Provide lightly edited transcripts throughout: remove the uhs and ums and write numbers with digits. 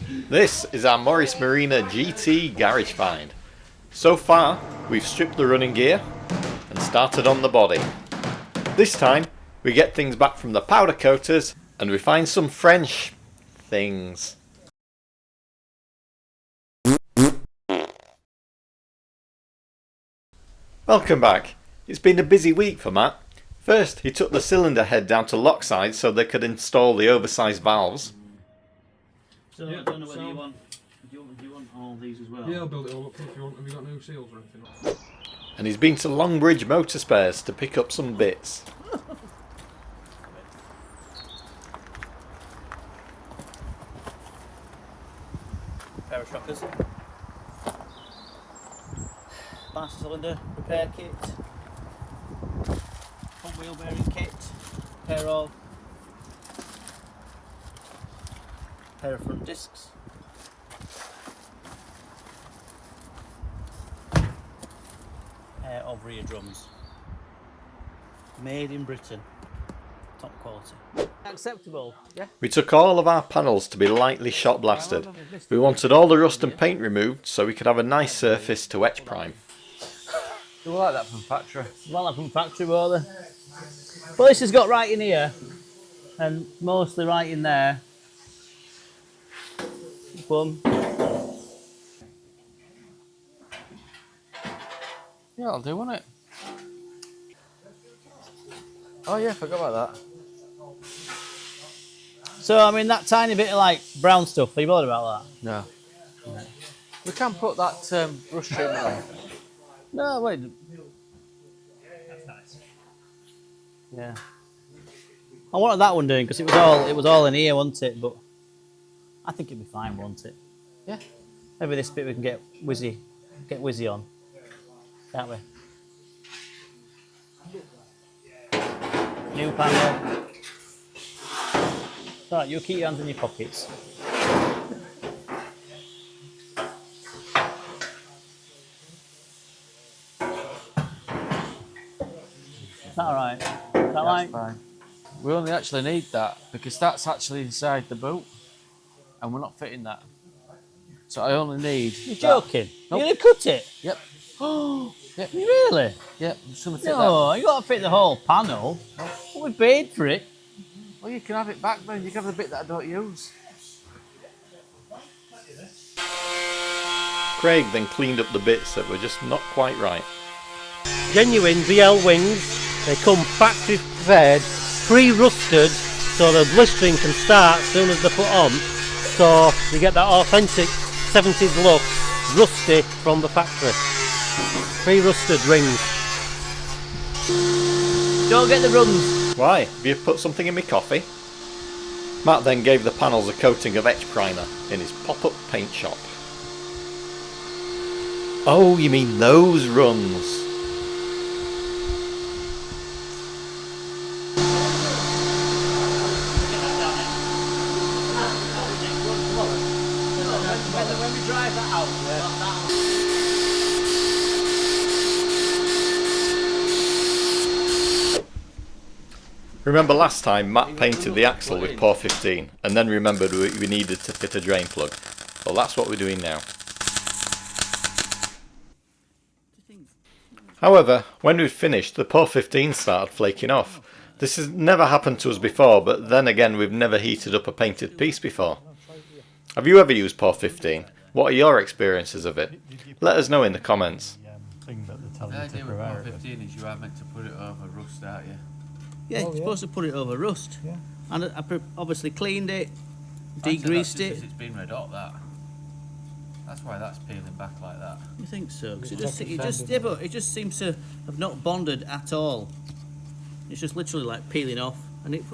This is our Marina GT garage find. So far, we've stripped the running gear and started on the body. This time, we get things back from the powder coaters and we find some French things. Welcome back. It's been a busy week for Matt. First, he took the cylinder head down to Lockside so they could install the oversized valves. So I don't know whether you want all these as well. Yeah, I'll build it all up if you want. Have you got new seals or anything? And he's been to Longbridge Motor Spares to pick up some bits. Pair of shockers. Master cylinder repair kit. Front wheel bearing kit. Pair of front discs. Pair of rear drums. Made in Britain. Top quality. Acceptable, yeah? We took all of our panels to be lightly shot blasted. We wanted all the rust and paint removed so we could have a nice surface to etch prime. They were like that from factory. Well, from factory, were they? Well, this has got right in here and mostly right in there. Boom. Yeah, I'll do, won't it? Oh yeah, forgot about that. So, I mean, that tiny bit of like brown stuff, are you bothered about that? No. We can put that brush treatment on. No, wait. That's nice. Yeah. I wanted that one doing because it was all in here, wasn't it? But I think it'd be fine, won't it? Yeah. Maybe this bit we can get whizzy on, can't we? New panel. Right, you keep your hands in your pockets. Is that alright? Is that right? Fine. We only actually need that because that's actually inside the boot and we're not fitting that. So I only need. You're joking? Nope. You're going to cut it? Yep. Oh, Yep. really? Yep. I'm just gonna fit that. No, you got to fit the whole panel. Well, we paid for it. Well, you can have it back then. You can have the bit that I don't use. Craig then cleaned up the bits that were just not quite right. Genuine VL wings, they come factory prepared, pre-rusted, so the blistering can start as soon as they're put on, so you get that authentic 70s look, rusty from the factory. Pre-rusted rings. Don't get the runs. Why? Have you put something in my coffee? Matt then gave the panels a coating of etch primer in his pop-up paint shop. Oh, you mean those runs? When we drive that out, Remember last time Matt painted the axle with Por 15 and then remembered we needed to fit a drain plug. Well, that's what we're doing now. However, when we'd finished, the Por 15 started flaking off. This has never happened to us before, but then again we've never heated up a painted piece before. Have you ever used Por 15? What are your experiences of it? Let us know in the comments. The idea with Por 15 is you are meant to put it over rust, aren't you? yeah, you're supposed to put it over rust. Yeah. And I obviously cleaned it, degreased it. It's been red hot, that. That's why that's peeling back like that. You think so? 'Cause it just seems to have not bonded at all. It's just literally like peeling off, and it's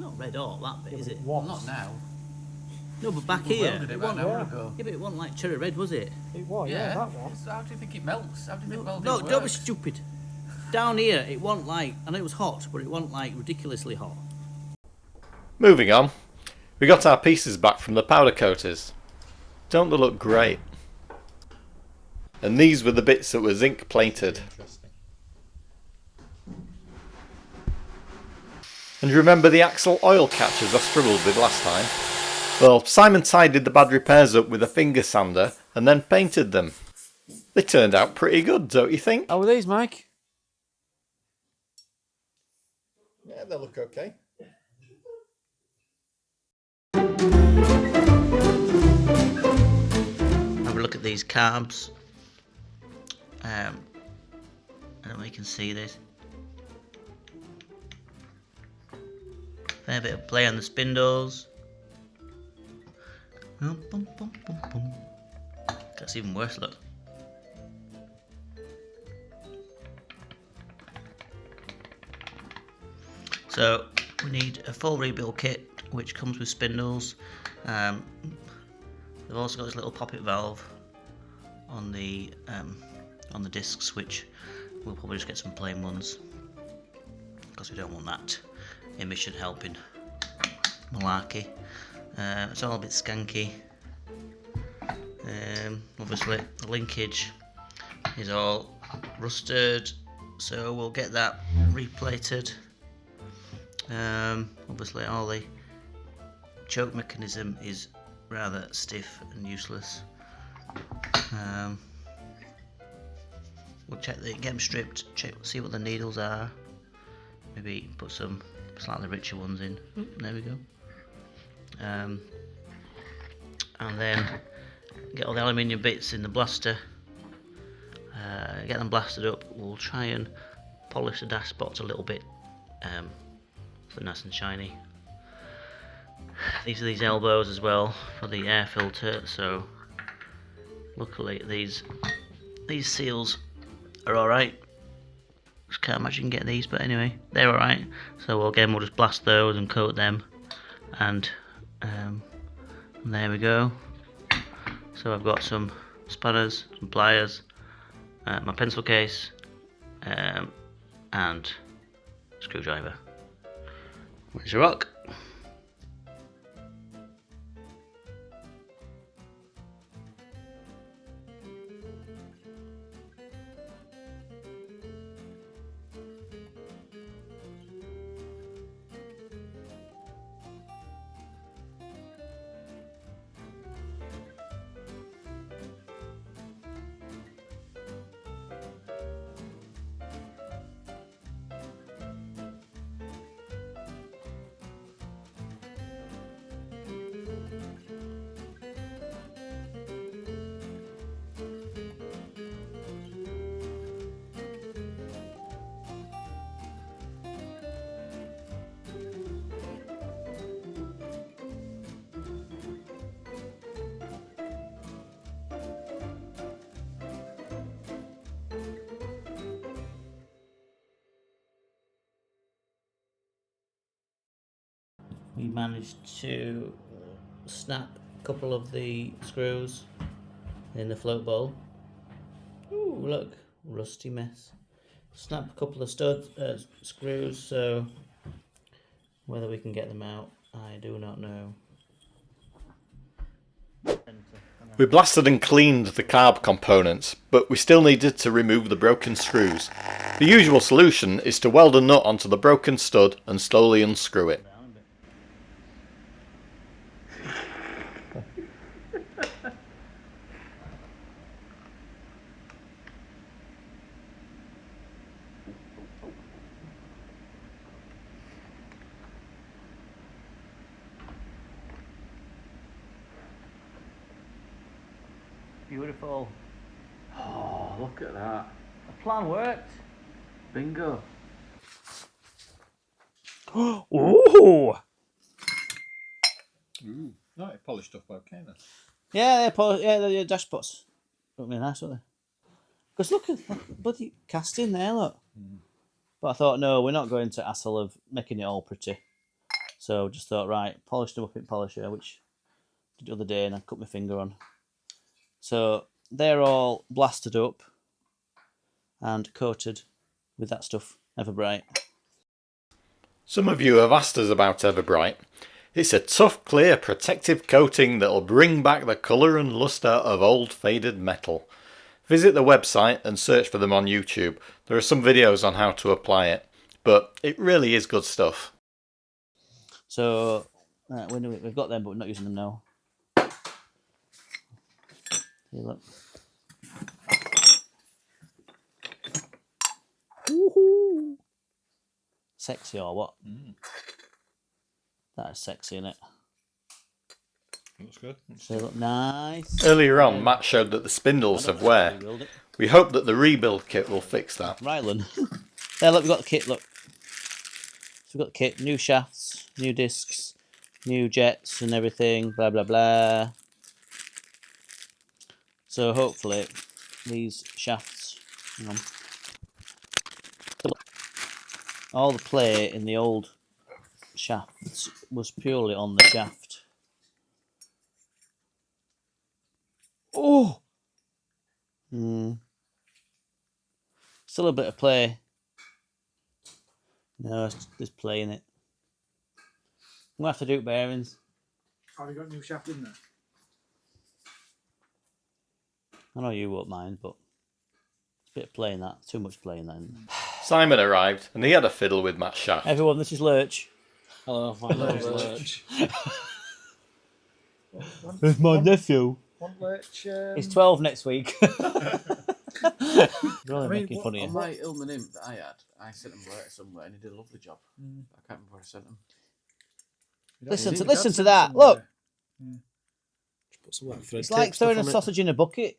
not red hot that bit, is it? Well, not now. No, but back We here. welded it about an hour ago. Yeah, but it wasn't like cherry red, was it? It was, yeah, that was. So how do you think it melts? How do you think welding No, works? don't be stupid. Down here, it wasn't like, I know it was hot, but it wasn't like ridiculously hot. Moving on, we got our pieces back from the powder coaters. Don't they look great? And these were the bits that were zinc plated. And remember the axle oil catchers I struggled with last time? Well, Simon tidied the bad repairs up with a finger sander and then painted them. They turned out pretty good, don't you think? How are these, Mike? Yeah, they look okay. Have a look at these carbs. I don't know if you can see this. Fair bit of play on the spindles. That's even worse, look. So we need a full rebuild kit which comes with spindles. They've also got this little poppet valve on the discs, which we'll probably just get some plain ones because we don't want that emission helping malarkey. It's all a bit skanky. Obviously the linkage is all rusted, so we'll get that replated. Obviously all the choke mechanism is rather stiff and useless. We'll get them stripped, see what the needles are, maybe put some slightly richer ones in. There we go. And then get all the aluminium bits in the blaster, get them blasted up. We'll try and polish the dash spots a little bit so they're nice and shiny. These are these elbows as well for the air filter, so luckily these seals are alright. Just can't imagine getting these, but anyway, they're alright. So again, we'll just blast those and coat them, and there we go. So I've got some spanners, some pliers, my pencil case, and a screwdriver. Where's your rock? We managed to snap a couple of the screws in the float bowl. Ooh, look, rusty mess. Snap a couple of screws, so whether we can get them out, I do not know. We blasted and cleaned the carb components, but we still needed to remove the broken screws. The usual solution is to weld a nut onto the broken stud and slowly unscrew it. Beautiful. Oh, look at that. The plan worked. Bingo. Ooh! No, it polished off okay then. Yeah, the dash spots look really nice, don't they? Because look at bloody casting there, look. But I thought, no, we're not going to hassle of making it all pretty. So just thought, right, polish them up in polisher, which I did the other day and I cut my finger on. So they're all blasted up and coated with that stuff, Everbright. Some of you have asked us about Everbright. It's a tough, clear, protective coating that'll bring back the colour and lustre of old faded metal. Visit the website and search for them on YouTube. There are some videos on how to apply it, but it really is good stuff. So Right, we've got them, but we're not using them now. See, look. Woohoo! Sexy or what? That is sexy, isn't it? Looks good. So look nice. Earlier on, Matt showed that the spindles have wear. We hope that the rebuild kit will fix that. Rylan. There, look, we've got the kit, look. So we've got the kit, new shafts, new discs, new jets and everything, blah, blah, blah. So hopefully these shafts, hang on. All the play in the old shafts was purely on the shaft. Oh! Still a bit of play. No, it's just play in it. I'm going to have to do bearings. Have you got new shaft in there? I know you won't mind, but it's a bit of play in that. Too much play in that. Simon arrived and he had a fiddle with Matt's shaft. Everyone, this is Lurch. Hello, my name's Lurch. It's my nephew. Want Lurch? He's 12 next week. Really making fun of you. On my Ilman imp that I had, I sent him work somewhere and he did a lovely job. I can't remember where I sent him. Listen to that. Look. Put some thread It's like throwing a sausage in a bucket.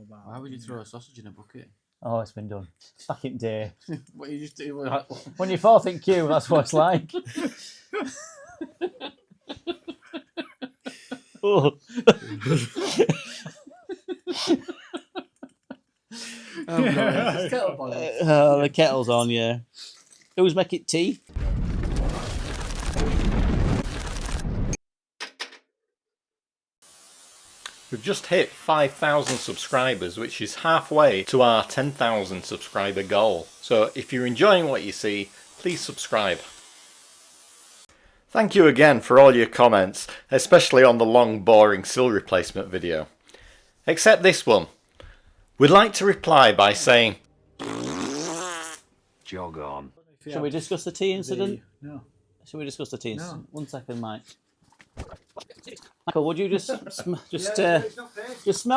Why would you throw a sausage in a bucket? Oh, it's been done. Back in day. What you just do? When you're fourth in queue, that's what it's like. Oh. The kettle's on, yeah. Who's making tea? We've just hit 5,000 subscribers, which is halfway to our 10,000 subscriber goal. So if you're enjoying what you see, please subscribe. Thank you again for all your comments, especially on the long, boring sill replacement video. Except this one. We'd like to reply by saying, jog on. Shall we discuss the tea incident? No. Shall we discuss the tea incident? No. 1 second, Mike. Michael, would you just smell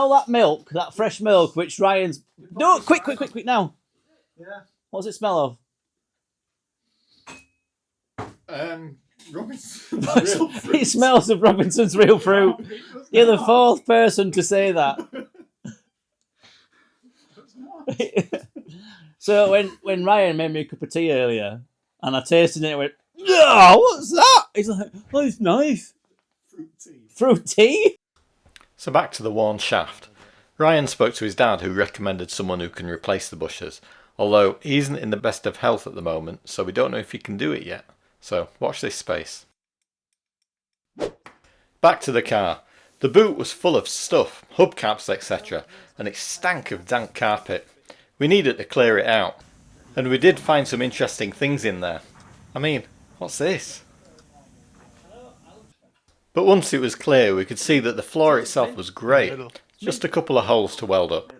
that milk, that fresh milk, which Ryan's... No, quick now. Yeah. What does it smell of? Robinson. It smells of Robinson's real fruit. You're the fourth person to say that. So when Ryan made me a cup of tea earlier, and I tasted it, I went, "Yeah, what's that?" He's like, "Oh, it's nice. Fruit tea." So back to the worn shaft. Ryan spoke to his dad, who recommended someone who can replace the bushers, although he isn't in the best of health at the moment, so we don't know if he can do it yet. So watch this space. Back to the car. The boot was full of stuff, hubcaps, etc., and it stank of damp carpet. We needed to clear it out. And we did find some interesting things in there. I mean, what's this? But once it was clear, we could see that the floor itself was great. Just a couple of holes to weld up.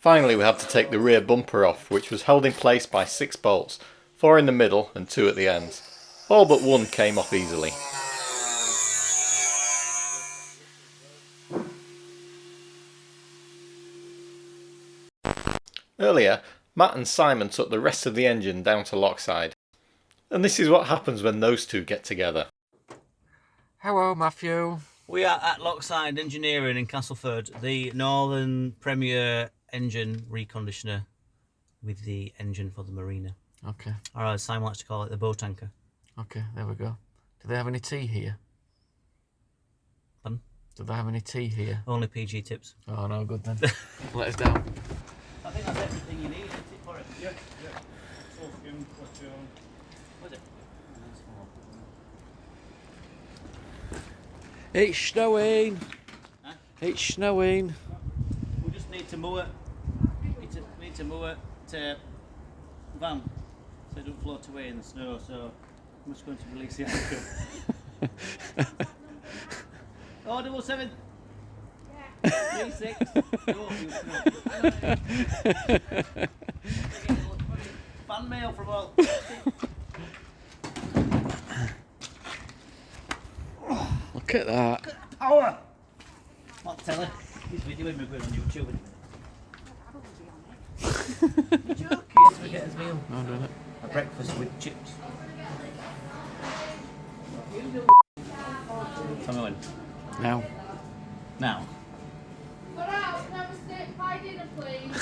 Finally, we had to take the rear bumper off, which was held in place by 6 bolts, 4 in the middle and 2 at the ends. All but one came off easily. Earlier, Matt and Simon took the rest of the engine down to Lockside. And this is what happens when those two get together. Hello, Matthew. We are at Lockside Engineering in Castleford, the Northern Premier engine reconditioner with the engine for the Marina. Okay. Or as Simon likes to call it, the boat anchor. Okay, there we go. Do they have any tea here? Pardon? Do they have any tea here? Only PG tips. Oh, no, good then. Let us down. I think that's everything you need, isn't it, for it? Yeah. What is it? It's snowing. Huh? It's snowing. We just need to moor it. We need to moor it to van so it doesn't float away in the snow. So I'm just going to release the anchor. Oh, 7. Fan mail from all. Look at that. Power! I'll tell her. He's videoing me going on YouTube. You're joking. We get his meal. No, I'm doing it. A breakfast with chips. Tell me when. Now. Now. Put out, can I have a steak pie dinner, please?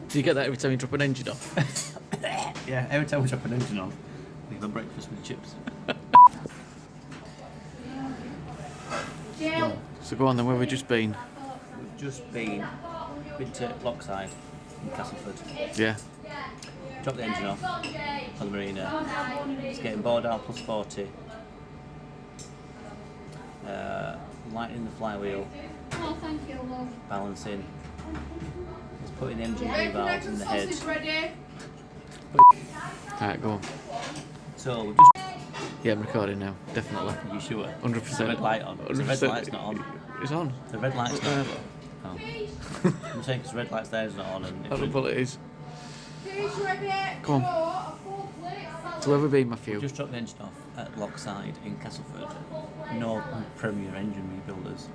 Do you get that every time you drop an engine off? Yeah, every time we drop an engine on, we have a breakfast with chips. Jill. So go on then, where have we just been? We've just been to Lockside in Castleford. Yeah. Drop the engine off on the marina. It's getting bored out plus 40. Lightening the flywheel, Oh, thank you, love. balancing. It's putting the engine Hey, can I valves have in the some head. sausage ready? Alright, go on. So we've just. Yeah, I'm recording now. Definitely. You sure? 100%. The red light on. The red 100%. light's not on. It's on. The red light's not on. Oh. I'm saying because the red light's there is not on. And I don't know what it is. Fish ready. Come on. Sure, a full plate salad. So where have we been, Matthew? just dropped the engine off at Lockside in Castleford. No Premier engine rebuilders.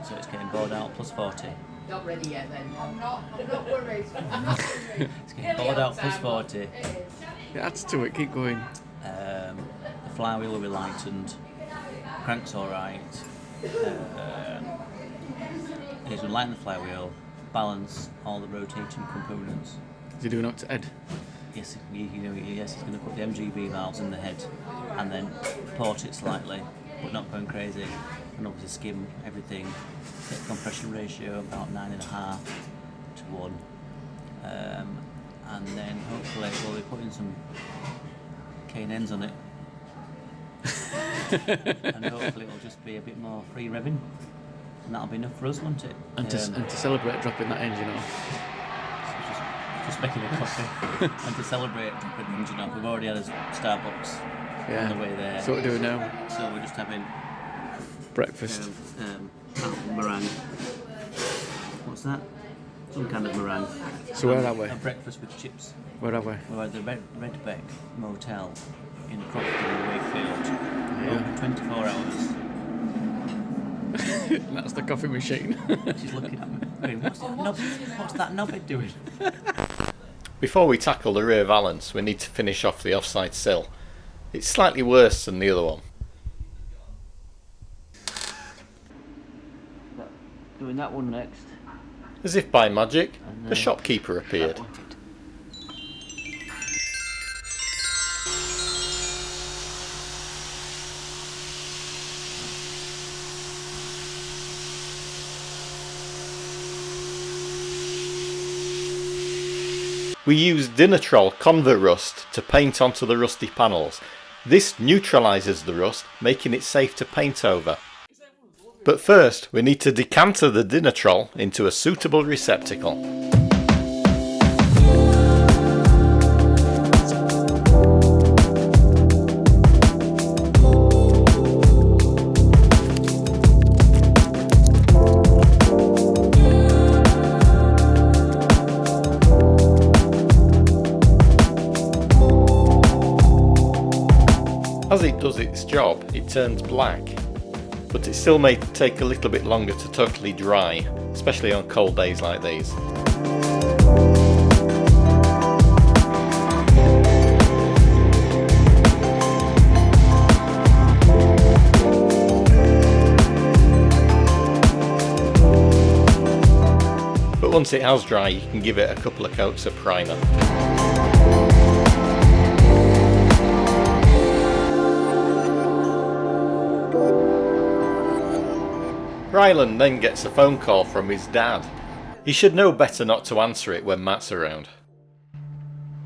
So it's getting bored out plus 40. Not ready yet then. I'm not worried. I'm not worried. It's getting bored out plus 40. It is. It adds to it, keep going. The flywheel will be lightened. Crank's alright. He's going to lighten the flywheel, balance all the rotating components. Is he doing up to Ed? Yes, he's going to put the MGB valves in the head and then port it slightly, but not going crazy. And obviously skim everything. Get the compression ratio about 9.5 to 1. And then hopefully we'll be putting some K&Ns on it. And hopefully it'll just be a bit more free revving. And that'll be enough for us, won't it? And to celebrate dropping that engine off. Just making a coffee. And to celebrate dropping the engine off, we've already had a Starbucks on the way there. So what we're doing now? So we're just having Breakfast. apple meringue. What's that? Some kind of meringue. So where are we? A breakfast with chips. Where are we? We're at the Redbeck Motel in Crofton in Wakefield. Yeah. Open 24 hours. That's the coffee machine. She's looking at me. Going, what's that knobhead doing? Before we tackle the rear valance, we need to finish off the offside sill. It's slightly worse than the other one. Doing that one next. As if by magic, the shopkeeper appeared. We use Dinitrol Converust to paint onto the rusty panels. This neutralises the rust, making it safe to paint over. But first, we need to decanter the Dinitrol into a suitable receptacle. As it does its job, it turns black, but it still may take a little bit longer to totally dry, especially on cold days like these. But once it has dry, you can give it a couple of coats of primer. Rylan then gets a phone call from his dad. He should know better not to answer it when Matt's around.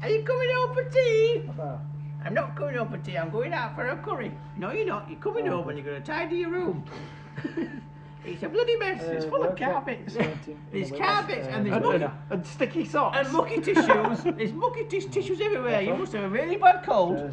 Are you coming home for tea? I'm not coming home for tea, I'm going out for a curry. No, you're not. You're coming home and you're going to tidy your room. It's a bloody mess. It's full of carpets. There's carpets and there's And sticky socks. and mucky tissues. There's mucky tissues everywhere. You must have a really bad cold.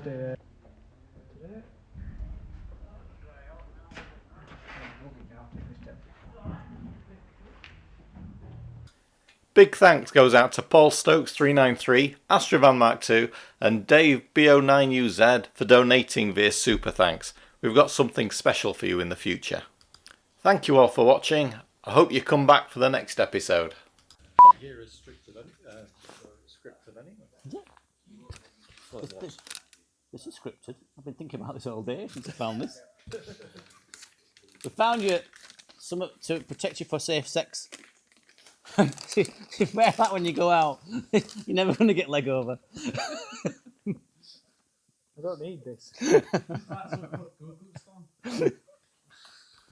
Big thanks goes out to Paul Stokes 393, Astrovan Mark II and Dave BO9UZ for donating via Super Thanks. We've got something special for you in the future. Thank you all for watching. I hope you come back for the next episode. Here is scripted anyway. This is scripted. I've been thinking about this all day since I found this. We found you something to protect you for safe sex. You wear that when you go out. You're never going to get leg over. I don't need this. That's what Google's done.